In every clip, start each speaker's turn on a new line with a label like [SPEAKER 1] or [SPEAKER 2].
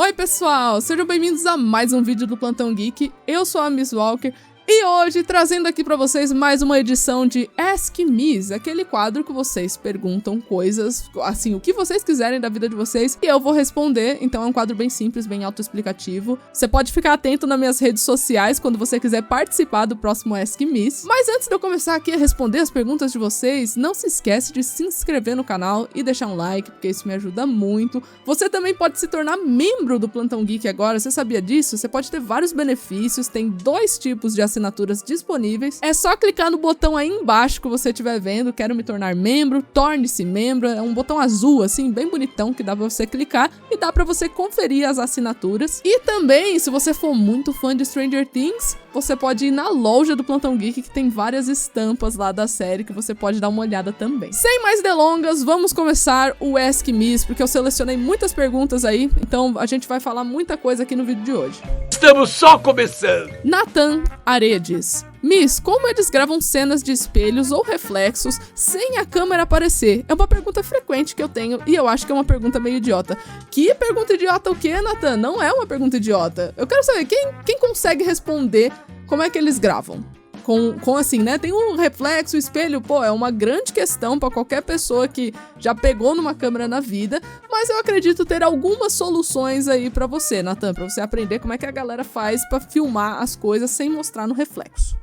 [SPEAKER 1] Oi pessoal, sejam bem-vindos a mais um vídeo do Plantão Geek. Eu sou a Miss Walker e hoje trazendo aqui pra vocês mais uma edição de Ask Miss, aquele quadro que vocês perguntam coisas, assim, o que vocês quiserem da vida de vocês e eu vou responder. Então é um quadro bem simples, bem autoexplicativo. Você pode ficar atento nas minhas redes sociais quando você quiser participar do próximo Ask Miss. Mas antes de eu começar aqui a responder as perguntas de vocês, não se esquece de se inscrever no canal e deixar um like, porque isso me ajuda muito. Você também pode se tornar membro do Plantão Geek agora, você sabia disso? Você pode ter vários benefícios, tem 2 tipos de assinaturas disponíveis. É só clicar no botão aí embaixo que você estiver vendo, quero me tornar membro, torne-se membro, é um botão azul assim, bem bonitão, que dá pra você clicar e dá pra você conferir as assinaturas. E também, se você for muito fã de Stranger Things, você pode ir na loja do Plantão Geek, que tem várias estampas lá da série que você pode dar uma olhada também. Sem mais delongas, vamos começar o Ask Miss, porque eu selecionei muitas perguntas aí, então a gente vai falar muita coisa aqui no vídeo de hoje.
[SPEAKER 2] Estamos só começando!
[SPEAKER 1] Nathan Aredes: Miss, como eles gravam cenas de espelhos ou reflexos sem a câmera aparecer? É uma pergunta frequente que eu tenho e eu acho que é uma pergunta meio idiota. Que pergunta idiota o quê, Nathan? Não é uma pergunta idiota. Eu quero saber, quem consegue responder como é que eles gravam? Com assim, né? Tem um reflexo, espelho, pô, é uma grande questão pra qualquer pessoa que já pegou numa câmera na vida, mas eu acredito ter algumas soluções aí pra você, Nathan, pra você aprender como é que a galera faz pra filmar as coisas sem mostrar no reflexo.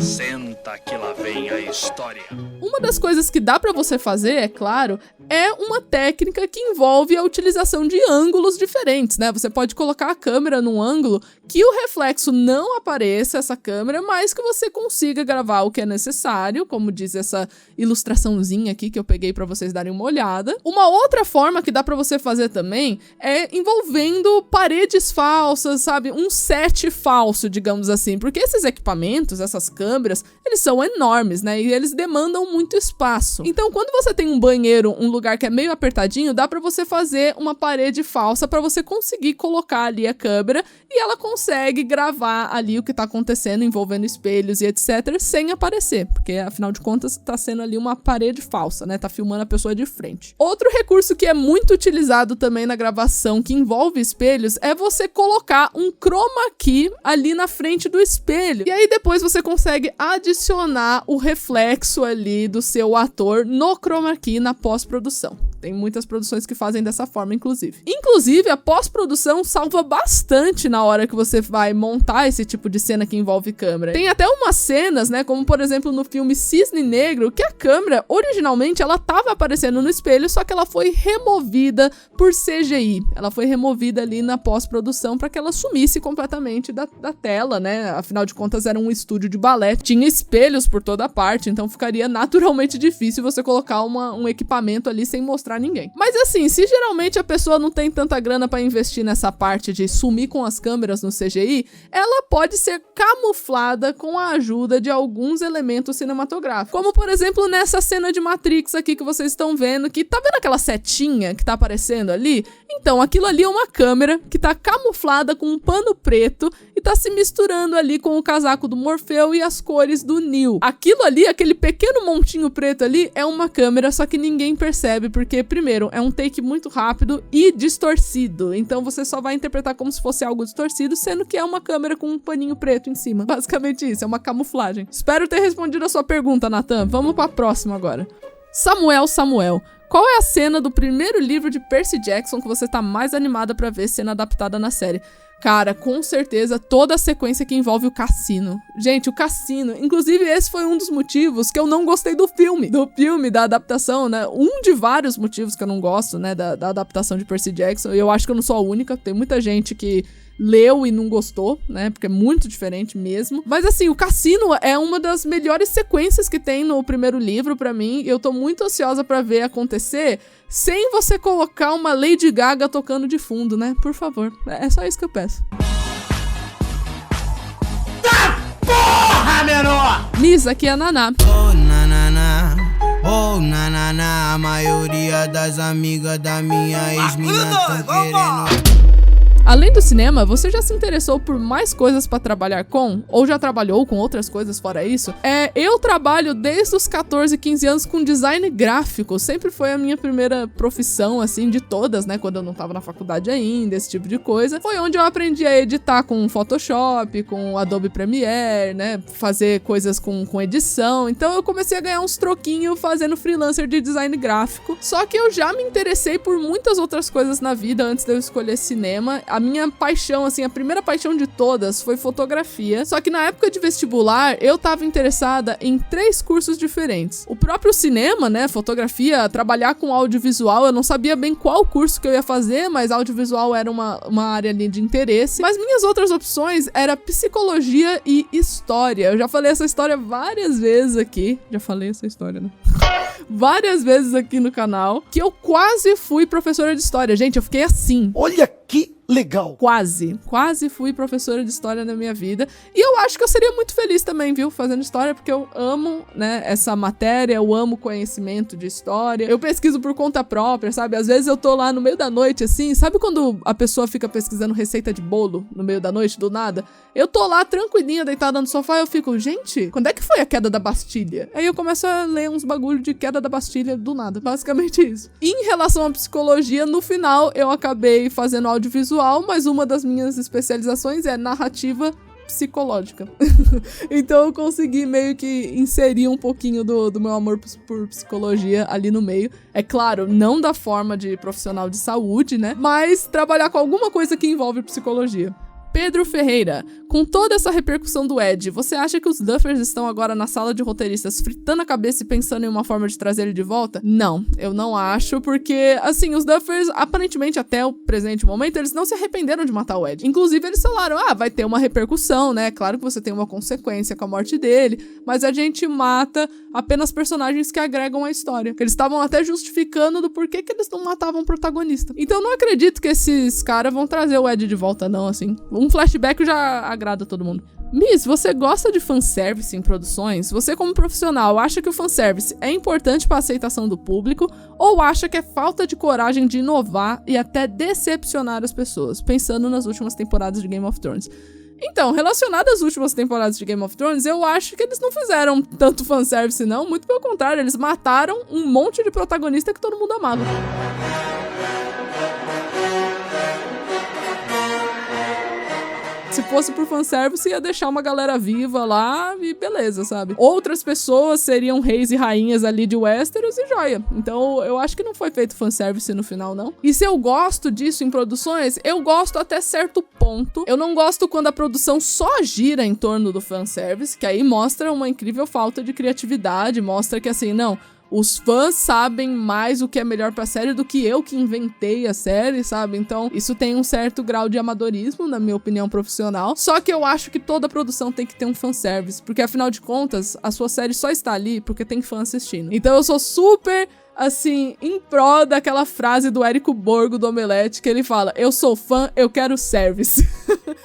[SPEAKER 2] Senta que lá vem a história.
[SPEAKER 1] Uma das coisas que dá pra você fazer, é claro, é uma técnica que envolve a utilização de ângulos diferentes, né? Você pode colocar a câmera num ângulo que o reflexo não apareça, essa câmera, mas que você consiga gravar o que é necessário, como diz essa ilustraçãozinha aqui que eu peguei pra vocês darem uma olhada. Uma outra forma que dá pra você fazer também é envolvendo paredes falsas, sabe? Um set falso, digamos assim, porque esses equipamentos, essas câmeras, eles são enormes, né? E eles demandam muito espaço. Então, quando você tem um banheiro, um lugar que é meio apertadinho, dá pra você fazer uma parede falsa pra você conseguir colocar ali a câmera e ela consegue gravar ali o que tá acontecendo envolvendo espelhos e etc, sem aparecer, porque afinal de contas tá sendo ali uma parede falsa, né? Tá filmando a pessoa de frente. Outro recurso que é muito utilizado também na gravação que envolve espelhos é você colocar um chroma key ali na frente do espelho. E aí depois você consegue adicionar o reflexo ali do seu ator no chroma key na pós-produção. Tem muitas produções que fazem dessa forma, inclusive. Inclusive, a pós-produção salva bastante na hora que você vai montar esse tipo de cena que envolve câmera. Tem até umas cenas, né, como por exemplo no filme Cisne Negro, que a câmera, originalmente, ela tava aparecendo no espelho, só que ela foi removida por CGI. Ela foi removida ali na pós-produção para que ela sumisse completamente da tela, né? Afinal de contas, era um estúdio de balé, tinha espelhos por toda parte, então ficaria naturalmente difícil você colocar um equipamento ali sem mostrar ninguém. Mas assim, se geralmente a pessoa não tem tanta grana pra investir nessa parte de sumir com as câmeras no CGI, ela pode ser camuflada com a ajuda de alguns elementos cinematográficos. Como, por exemplo, nessa cena de Matrix aqui que vocês estão vendo, que tá vendo aquela setinha que tá aparecendo ali? Então, aquilo ali é uma câmera que tá camuflada com um pano preto e tá se misturando ali com o casaco do Morfeu e as cores do Neo. Aquilo ali, aquele pequeno montinho preto ali, é uma câmera, só que ninguém percebe, porque primeiro, é um take muito rápido e distorcido, então você só vai interpretar como se fosse algo distorcido, sendo que é uma câmera com um paninho preto em cima. Basicamente isso, é uma camuflagem. Espero ter respondido a sua pergunta, Nathan. Vamos pra próxima agora. Samuel, qual é a cena do primeiro livro de Percy Jackson que você tá mais animada pra ver sendo adaptada na série? Cara, com certeza toda a sequência que envolve o cassino. Gente, o cassino, inclusive esse foi um dos motivos que eu não gostei do filme, da adaptação, né? Um de vários motivos que eu não gosto, né, da adaptação de Percy Jackson. Eu acho que eu não sou a única, tem muita gente que leu e não gostou, né, porque é muito diferente mesmo. Mas assim, o cassino é uma das melhores sequências que tem no primeiro livro pra mim. Eu tô muito ansiosa pra ver acontecer sem você colocar uma Lady Gaga tocando de fundo, né? Por favor, é só isso que eu peço.
[SPEAKER 2] Tá porra, menor!
[SPEAKER 1] Miss, aqui é a Naná.
[SPEAKER 3] Oh, nanana, oh, nanana, a maioria das amigas da minha ex-mina tão querendo.
[SPEAKER 1] Além do cinema, você já se interessou por mais coisas pra trabalhar com? Ou já trabalhou com outras coisas fora isso? Eu trabalho desde os 14, 15 anos com design gráfico. Sempre foi a minha primeira profissão, assim, de todas, né? Quando eu não tava na faculdade ainda, esse tipo de coisa. Foi onde eu aprendi a editar com Photoshop, com Adobe Premiere, né? Fazer coisas com edição. Então eu comecei a ganhar uns troquinhos fazendo freelancer de design gráfico. Só que eu já me interessei por muitas outras coisas na vida antes de eu escolher cinema. A minha paixão, assim, a primeira paixão de todas foi fotografia. Só que na época de vestibular, eu tava interessada em 3 cursos diferentes. O próprio cinema, né, fotografia, trabalhar com audiovisual, eu não sabia bem qual curso que eu ia fazer, mas audiovisual era uma área ali de interesse. Mas minhas outras opções era psicologia e história. Eu já falei essa história várias vezes aqui. Já falei essa história, né? Várias vezes aqui no canal, que eu quase fui professora de história. Gente, eu fiquei assim.
[SPEAKER 2] Olha que legal.
[SPEAKER 1] Quase fui professora de história na minha vida. E eu acho que eu seria muito feliz também, viu, fazendo história, porque eu amo, né, essa matéria, eu amo conhecimento de história. Eu pesquiso por conta própria, sabe? Às vezes eu tô lá no meio da noite, assim, sabe quando a pessoa fica pesquisando receita de bolo no meio da noite, do nada? Eu tô lá tranquilinha, deitada no sofá, e eu fico, gente, quando é que foi a queda da Bastilha? Aí eu começo a ler uns bagulho de queda da Bastilha do nada. Basicamente isso. Em relação à psicologia, no final eu acabei fazendo audiovisual, mas uma das minhas especializações é narrativa psicológica. Então eu consegui meio que inserir um pouquinho do meu amor por psicologia ali no meio. É claro, não da forma de profissional de saúde, né? Mas trabalhar com alguma coisa que envolve psicologia. Pedro Ferreira, com toda essa repercussão do Ed, você acha que os Duffers estão agora na sala de roteiristas fritando a cabeça e pensando em uma forma de trazer ele de volta? Não, eu não acho, porque, assim, os Duffers, aparentemente até o presente momento, eles não se arrependeram de matar o Ed. Inclusive, eles falaram, vai ter uma repercussão, né? Claro que você tem uma consequência com a morte dele, mas a gente mata apenas personagens que agregam a história. Eles estavam até justificando do porquê que eles não matavam o protagonista. Então, eu não acredito que esses caras vão trazer o Ed de volta, não, assim. Um flashback já agrada todo mundo. Miss, você gosta de fanservice em produções? Você, como profissional, acha que o fanservice é importante para a aceitação do público ou acha que é falta de coragem de inovar e até decepcionar as pessoas, pensando nas últimas temporadas de Game of Thrones? Então, relacionado às últimas temporadas de Game of Thrones, eu acho que eles não fizeram tanto fanservice, não. Muito pelo contrário, eles mataram um monte de protagonista que todo mundo amava. Se fosse por fanservice, ia deixar uma galera viva lá e beleza, sabe? Outras pessoas seriam reis e rainhas ali de Westeros e joia. Então, eu acho que não foi feito fanservice no final, não. E se eu gosto disso em produções, eu gosto até certo ponto. Eu não gosto quando a produção só gira em torno do fanservice, que aí mostra uma incrível falta de criatividade, mostra que assim, não... Os fãs sabem mais o que é melhor pra série do que eu que inventei a série, sabe? Então, isso tem um certo grau de amadorismo, na minha opinião profissional. Só que eu acho que toda produção tem que ter um fanservice, porque afinal de contas, a sua série só está ali porque tem fã assistindo. Então eu sou super... assim, em pró daquela frase do Érico Borgo do Omelete, que ele fala, eu sou fã, eu quero service.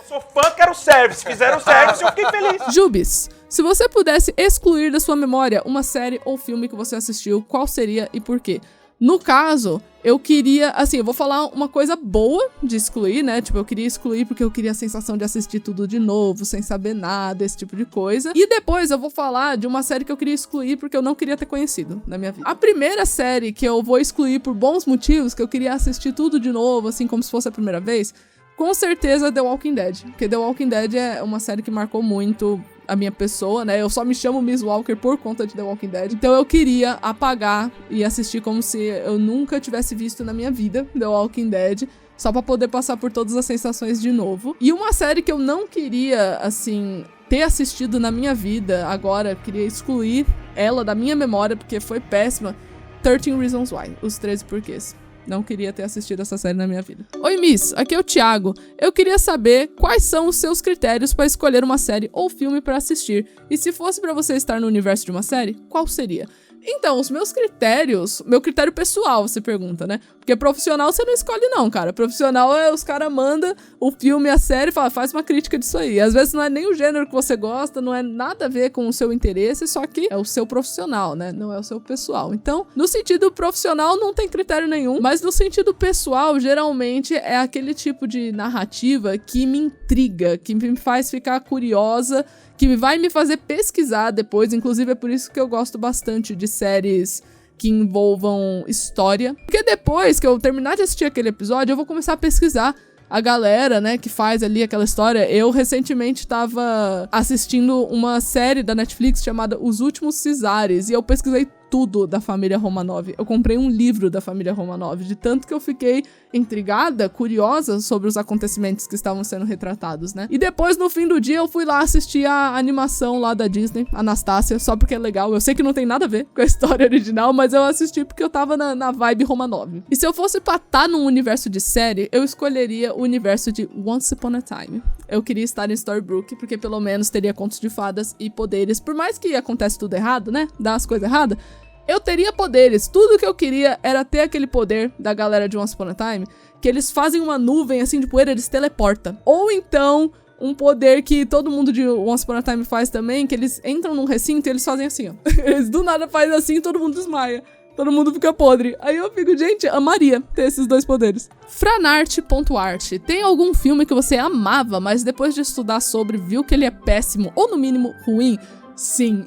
[SPEAKER 4] Sou fã, quero service. Fizeram service, eu fiquei feliz.
[SPEAKER 1] Jubis, se você pudesse excluir da sua memória uma série ou filme que você assistiu, qual seria e por quê? No caso, eu queria, assim, eu vou falar uma coisa boa de excluir, né? Tipo, eu queria excluir porque eu queria a sensação de assistir tudo de novo, sem saber nada, esse tipo de coisa. E depois eu vou falar de uma série que eu queria excluir porque eu não queria ter conhecido na minha vida. A primeira série que eu vou excluir por bons motivos, que eu queria assistir tudo de novo, assim, como se fosse a primeira vez, com certeza The Walking Dead. Porque The Walking Dead é uma série que marcou muito a minha pessoa, né? Eu só me chamo Miss Walker por conta de The Walking Dead. Então eu queria apagar e assistir como se eu nunca tivesse visto na minha vida The Walking Dead, só pra poder passar por todas as sensações de novo. E uma série que eu não queria, assim, ter assistido na minha vida agora, eu queria excluir ela da minha memória porque foi péssima, 13 Reasons Why, os 13 porquês. Não queria ter assistido essa série na minha vida. Oi, Miss, aqui é o Thiago. Eu queria saber quais são os seus critérios para escolher uma série ou filme para assistir. E se fosse para você estar no universo de uma série, qual seria? Então, os meus critérios, meu critério pessoal, você pergunta, né? Porque profissional você não escolhe não, cara. Profissional é os caras mandam o filme, a série e fala, faz uma crítica disso aí. Às vezes não é nem o gênero que você gosta, não é nada a ver com o seu interesse, só que é o seu profissional, né? Não é o seu pessoal. Então, no sentido profissional não tem critério nenhum, mas no sentido pessoal, geralmente é aquele tipo de narrativa que me intriga, que me faz ficar curiosa, que vai me fazer pesquisar depois. Inclusive é por isso que eu gosto bastante de séries que envolvam história, porque depois que eu terminar de assistir aquele episódio, eu vou começar a pesquisar a galera, né, que faz ali aquela história. Eu recentemente tava assistindo uma série da Netflix chamada Os Últimos Cesares, e eu pesquisei tudo da família Romanov. Eu comprei um livro da família Romanov, de tanto que eu fiquei intrigada, curiosa sobre os acontecimentos que estavam sendo retratados, né? E depois, no fim do dia, eu fui lá assistir a animação lá da Disney, Anastácia, só porque é legal. Eu sei que não tem nada a ver com a história original, mas eu assisti porque eu tava na vibe Romanov. E se eu fosse pra estar num universo de série, eu escolheria o universo de Once Upon a Time. Eu queria estar em Storybrooke, porque pelo menos teria contos de fadas e poderes. Por mais que acontece tudo errado, né? Dá as coisas erradas, eu teria poderes. Tudo que eu queria era ter aquele poder da galera de Once Upon a Time, que eles fazem uma nuvem assim de poeira, eles teleportam. Ou então, um poder que todo mundo de Once Upon a Time faz também, que eles entram num recinto e eles fazem assim, ó. Eles do nada fazem assim e todo mundo desmaia. Todo mundo fica podre. Aí eu fico, gente, amaria ter esses dois poderes. Franart.art. Tem algum filme que você amava, mas depois de estudar sobre, viu que ele é péssimo, ou no mínimo ruim? Sim.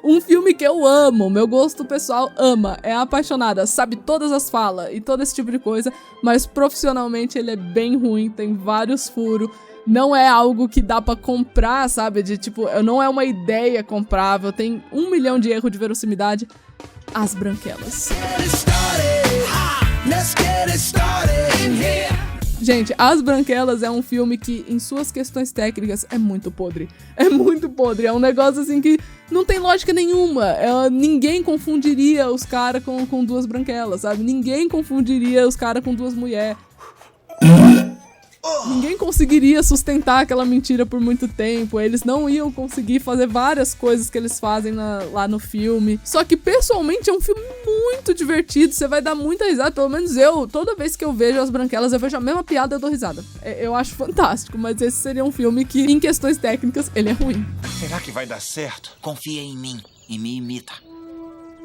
[SPEAKER 1] Um filme que eu amo, meu gosto pessoal ama, é apaixonada, sabe todas as falas e todo esse tipo de coisa, mas profissionalmente ele é bem ruim, tem vários furos, não é algo que dá pra comprar, sabe, de tipo, não é uma ideia comprável, tem 1 milhão de erros de verossimilidade. As Branquelas. Gente, As Branquelas é um filme que, em suas questões técnicas, é muito podre. É muito podre. É um negócio, assim, que não tem lógica nenhuma. Ninguém confundiria os caras com duas branquelas, sabe? Ninguém confundiria os caras com duas mulheres. Ninguém conseguiria sustentar aquela mentira por muito tempo. Eles não iam conseguir fazer várias coisas que eles fazem lá no filme. Só que, pessoalmente, é um filme muito divertido. Você vai dar muita risada. Pelo menos eu, toda vez que eu vejo As Branquelas, eu vejo a mesma piada e eu dou risada. Eu acho fantástico, mas esse seria um filme que, em questões técnicas, ele é ruim.
[SPEAKER 5] Será que vai dar certo?
[SPEAKER 3] Confia em mim e me imita.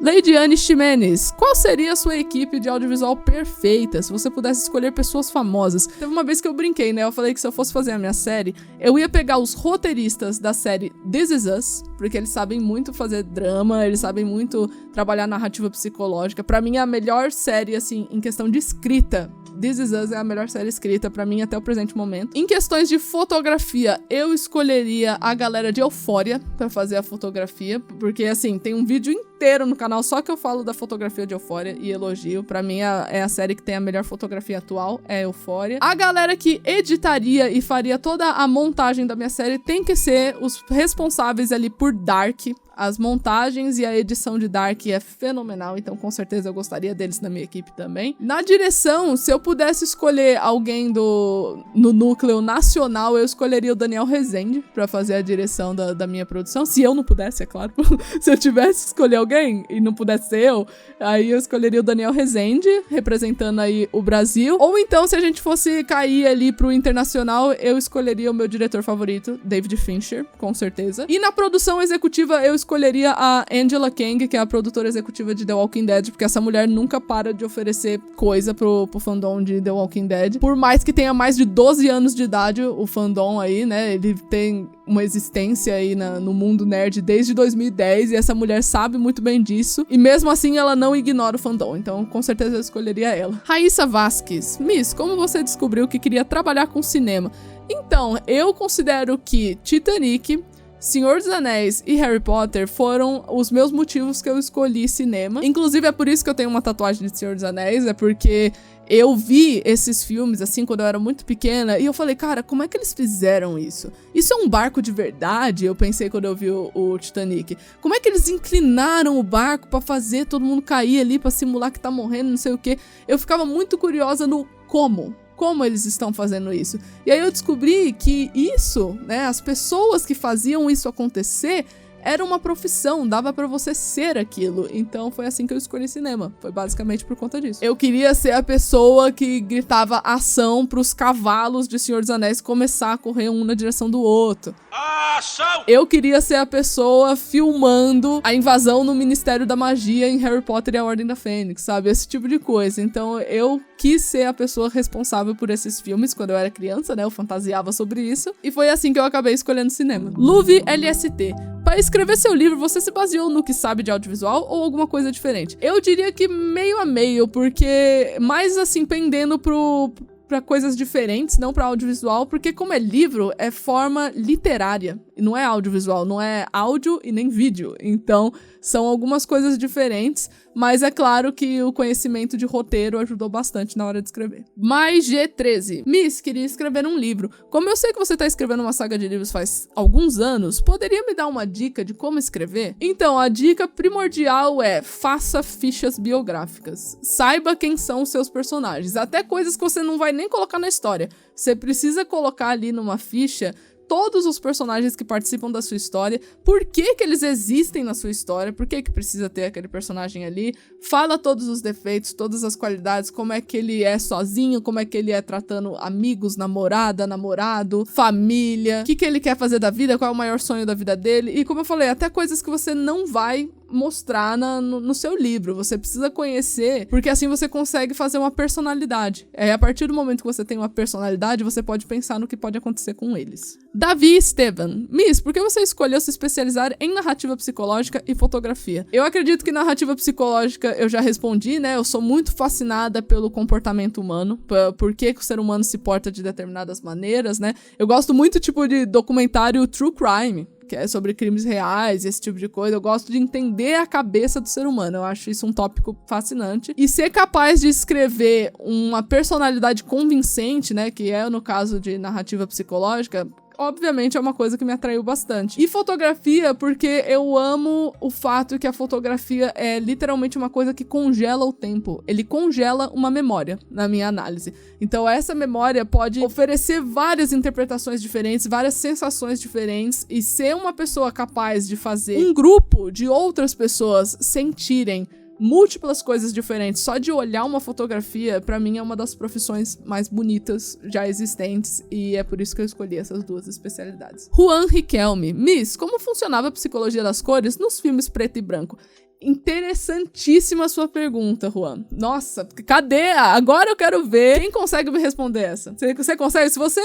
[SPEAKER 1] Leidiane Ximenes, qual seria a sua equipe de audiovisual perfeita se você pudesse escolher pessoas famosas? Teve uma vez que eu brinquei, né? Eu falei que se eu fosse fazer a minha série, eu ia pegar os roteiristas da série This Is Us, porque eles sabem muito fazer drama, eles sabem muito trabalhar narrativa psicológica. Pra mim, é a melhor série, assim, em questão de escrita. This Is Us é a melhor série escrita pra mim até o presente momento. Em questões de fotografia, eu escolheria a galera de Euphoria pra fazer a fotografia, porque, assim, tem um vídeo inteiro no canal só que eu falo da fotografia de Euphoria e elogio. Pra mim, é a série que tem a melhor fotografia atual, é Euphoria. A galera que editaria e faria toda a montagem da minha série tem que ser os responsáveis ali por Dark. As montagens e a edição de Dark é fenomenal, então com certeza eu gostaria deles na minha equipe também. Na direção, se eu pudesse escolher alguém no núcleo nacional, eu escolheria o Daniel Rezende pra fazer a direção da minha produção. Se eu não pudesse, é claro. Se eu tivesse que escolher alguém e não pudesse ser eu, aí eu escolheria o Daniel Rezende, representando aí o Brasil. Ou então, se a gente fosse cair ali pro internacional, eu escolheria o meu diretor favorito, David Fincher, com certeza. E na produção executiva, eu escolheria a Angela Kang, que é a produtora executiva de The Walking Dead, porque essa mulher nunca para de oferecer coisa pro fandom de The Walking Dead. Por mais que tenha mais de 12 anos de idade, o fandom aí, né, ele tem uma existência aí no mundo nerd desde 2010, e essa mulher sabe muito bem disso, e mesmo assim ela não ignora o fandom, então com certeza eu escolheria ela. Raíssa Vasquez, Miss, como você descobriu que queria trabalhar com cinema? Então, eu considero que Titanic, Senhor dos Anéis e Harry Potter foram os meus motivos que eu escolhi cinema. Inclusive, é por isso que eu tenho uma tatuagem de Senhor dos Anéis, é porque eu vi esses filmes, assim, quando eu era muito pequena, e eu falei, cara, como é que eles fizeram isso? Isso é um barco de verdade? Eu pensei quando eu vi o Titanic. Como é que eles inclinaram o barco pra fazer todo mundo cair ali, pra simular que tá morrendo, não sei o quê? Eu ficava muito curiosa no como eles estão fazendo isso. E aí eu descobri que isso, né, as pessoas que faziam isso acontecer era uma profissão, dava pra você ser aquilo. Então foi assim que eu escolhi cinema. Foi basicamente por conta disso. Eu queria ser a pessoa que gritava ação pros cavalos de Senhor dos Anéis começar a correr um na direção do outro.
[SPEAKER 2] Ação!
[SPEAKER 1] Eu queria ser a pessoa filmando a invasão no Ministério da Magia em Harry Potter e a Ordem da Fênix, sabe? Esse tipo de coisa. Então eu quis ser a pessoa responsável por esses filmes quando eu era criança, né? Eu fantasiava sobre isso. E foi assim que eu acabei escolhendo cinema. Luve LST. Para escrever seu livro, você se baseou no que sabe de audiovisual ou alguma coisa diferente? Eu diria que meio a meio, porque mais assim, pendendo pra coisas diferentes, não pra audiovisual, porque como é livro, é forma literária, e não é audiovisual, não é áudio e nem vídeo, então são algumas coisas diferentes, mas é claro que o conhecimento de roteiro ajudou bastante na hora de escrever. Mais G13. Miss, queria escrever um livro. Como eu sei que você tá escrevendo uma saga de livros faz alguns anos, poderia me dar uma dica de como escrever? Então, a dica primordial é: faça fichas biográficas. Saiba quem são os seus personagens, até coisas que você não vai nem colocar na história. Você precisa colocar ali numa ficha todos os personagens que participam da sua história, por que eles existem na sua história, por que precisa ter aquele personagem ali, fala todos os defeitos, todas as qualidades, como é que ele é sozinho, como é que ele é tratando amigos, namorada, namorado, família, o que ele quer fazer da vida, qual é o maior sonho da vida dele, e como eu falei, até coisas que você não vai mostrar no seu livro, você precisa conhecer, porque assim você consegue fazer uma personalidade. A partir do momento que você tem uma personalidade, você pode pensar no que pode acontecer com eles. Davi Esteban. Miss, por que você escolheu se especializar em narrativa psicológica e fotografia? Eu acredito que narrativa psicológica eu já respondi, né? Eu sou muito fascinada pelo comportamento humano, por que o ser humano se porta de determinadas maneiras, né? Eu gosto muito, tipo, de documentário true crime, que é sobre crimes reais, esse tipo de coisa. Eu gosto de entender a cabeça do ser humano. Eu acho isso um tópico fascinante. E ser capaz de escrever uma personalidade convincente, né, que é no caso de narrativa psicológica, obviamente é uma coisa que me atraiu bastante. E fotografia, porque eu amo o fato que a fotografia é literalmente uma coisa que congela o tempo. Ele congela uma memória, na minha análise. Então essa memória pode oferecer várias interpretações diferentes, várias sensações diferentes, e ser uma pessoa capaz de fazer um grupo de outras pessoas sentirem múltiplas coisas diferentes só de olhar uma fotografia, pra mim é uma das profissões mais bonitas já existentes, e é por isso que eu escolhi essas duas especialidades. Juan Riquelme. Miss, como funcionava a psicologia das cores nos filmes preto e branco? Interessantíssima sua pergunta, Juan. Nossa, cadê? Agora eu quero ver quem consegue me responder essa. Você consegue? Se você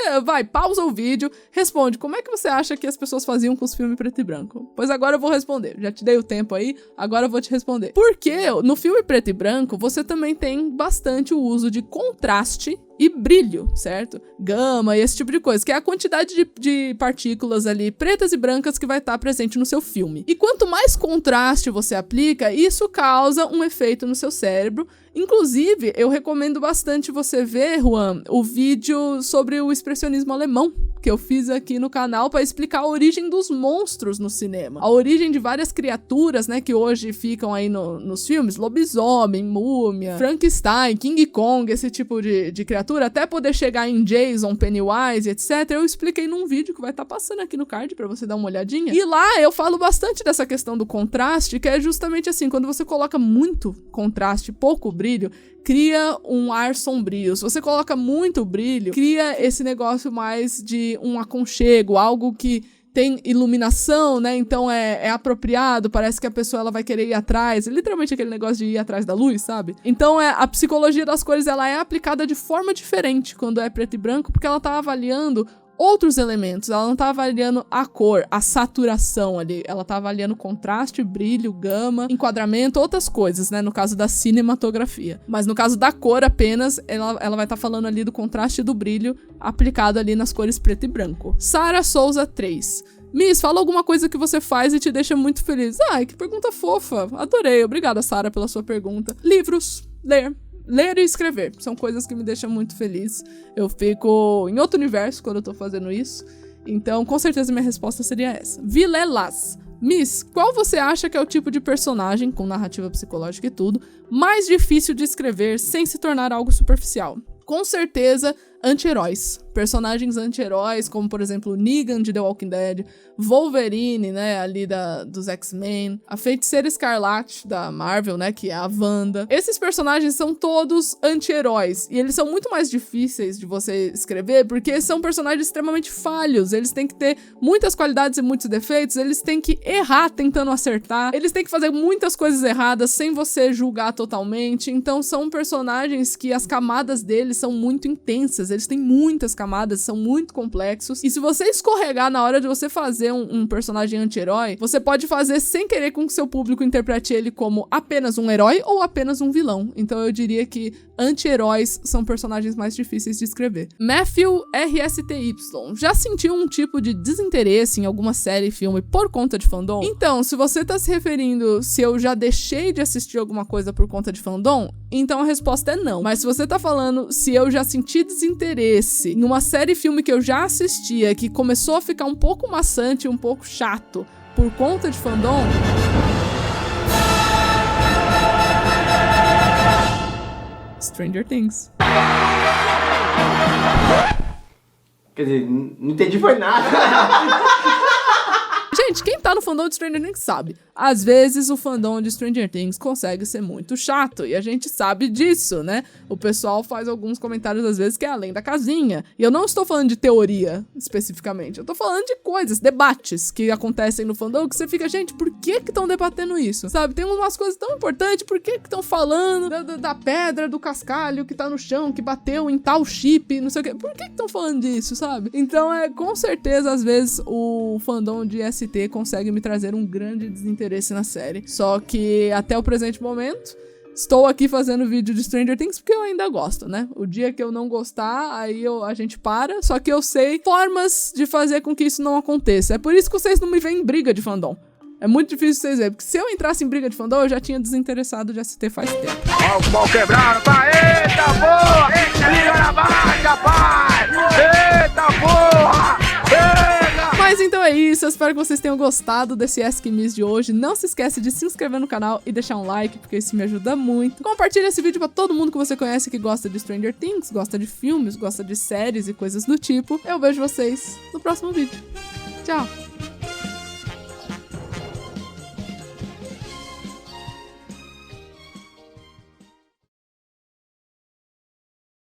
[SPEAKER 1] pausa o vídeo, responde. Como é que você acha que as pessoas faziam com os filmes preto e branco? Pois agora eu vou responder. Já te dei o tempo aí, agora eu vou te responder. Porque no filme preto e branco, você também tem bastante o uso de contraste e brilho, certo? Gama e esse tipo de coisa, que é a quantidade de partículas ali pretas e brancas que vai estar presente no seu filme. E quanto mais contraste você aplica, isso causa um efeito no seu cérebro. Inclusive, eu recomendo bastante você ver, Juan, o vídeo sobre o expressionismo alemão, que eu fiz aqui no canal para explicar a origem dos monstros no cinema. A origem de várias criaturas, né, que hoje ficam aí nos filmes, lobisomem, múmia, Frankenstein, King Kong, esse tipo de criatura, até poder chegar em Jason, Pennywise, etc. Eu expliquei num vídeo que vai estar passando aqui no card para você dar uma olhadinha. E lá eu falo bastante dessa questão do contraste, que é justamente assim, quando você coloca muito contraste, pouco brilho, cria um ar sombrio. Se você coloca muito brilho, cria esse negócio mais de um aconchego, algo que tem iluminação, né? Então é apropriado, parece que a pessoa ela vai querer ir atrás, literalmente aquele negócio de ir atrás da luz, sabe? Então a psicologia das cores ela é aplicada de forma diferente quando é preto e branco, porque ela tá avaliando outros elementos, ela não tá avaliando a cor, a saturação ali, ela tá avaliando contraste, brilho, gama, enquadramento, outras coisas, né, no caso da cinematografia. Mas no caso da cor apenas, ela vai estar falando ali do contraste e do brilho aplicado ali nas cores preto e branco. Sara Souza 3. Miss, fala alguma coisa que você faz e te deixa muito feliz. Ai, que pergunta fofa. Adorei. Obrigada, Sara, pela sua pergunta. Livros. Ler e escrever são coisas que me deixam muito feliz. Eu fico em outro universo quando eu tô fazendo isso. Então, com certeza, minha resposta seria essa. Vilelas. Miss, qual você acha que é o tipo de personagem, com narrativa psicológica e tudo, mais difícil de escrever sem se tornar algo superficial? Com certeza, anti-heróis. Personagens anti-heróis, como por exemplo Negan de The Walking Dead, Wolverine, né, ali dos X-Men, a Feiticeira Escarlate da Marvel, né, que é a Wanda. Esses personagens são todos anti-heróis e eles são muito mais difíceis de você escrever porque são personagens extremamente falhos, eles têm que ter muitas qualidades e muitos defeitos, eles têm que errar tentando acertar, eles têm que fazer muitas coisas erradas sem você julgar totalmente, então são personagens que as camadas deles são muito intensas, eles têm muitas camadas, são muito complexos, e se você escorregar na hora de você fazer um personagem anti-herói, você pode fazer sem querer com que seu público interprete ele como apenas um herói ou apenas um vilão. Então eu diria que anti-heróis são personagens mais difíceis de escrever. Matthew RSTY, já sentiu um tipo de desinteresse em alguma série, filme por conta de fandom? Então, se você tá se referindo se eu já deixei de assistir alguma coisa por conta de fandom, então a resposta é não. Mas se você tá falando se eu já senti desinteresse em uma série, filme que eu já assistia, que começou a ficar um pouco maçante, um pouco chato por conta de fandom, Stranger Things.
[SPEAKER 6] Quer dizer, não entendi foi nada.
[SPEAKER 1] Gente, quem tá no fandom de Stranger Things sabe. Às vezes o fandom de Stranger Things consegue ser muito chato, e a gente sabe disso, né? O pessoal faz alguns comentários às vezes que é além da casinha. E eu não estou falando de teoria, especificamente. Eu tô falando de coisas, debates que acontecem no fandom que você fica, gente, por que estão debatendo isso? Sabe, tem umas coisas tão importantes, por que estão falando da pedra, do cascalho que tá no chão, que bateu em tal chip, não sei o quê. Por que estão falando disso, sabe? Então, com certeza, às vezes, o fandom de ST consegue me trazer um grande desinteresse na série. Só que até o presente momento, estou aqui fazendo vídeo de Stranger Things porque eu ainda gosto, né? O dia que eu não gostar, aí a gente para. Só que eu sei formas de fazer com que isso não aconteça. É por isso que vocês não me veem em briga de fandom. É muito difícil vocês verem, porque se eu entrasse em briga de fandom, eu já tinha desinteressado de ST faz tempo.
[SPEAKER 2] Ó o pau quebrando, pá, eita porra! Liga na vaca, pai! Eita porra!
[SPEAKER 1] Mas então é isso, eu espero que vocês tenham gostado desse Ask Miss de hoje. Não se esquece de se inscrever no canal e deixar um like, porque isso me ajuda muito. Compartilha esse vídeo pra todo mundo que você conhece que gosta de Stranger Things, gosta de filmes, gosta de séries e coisas do tipo. Eu vejo vocês no próximo vídeo. Tchau!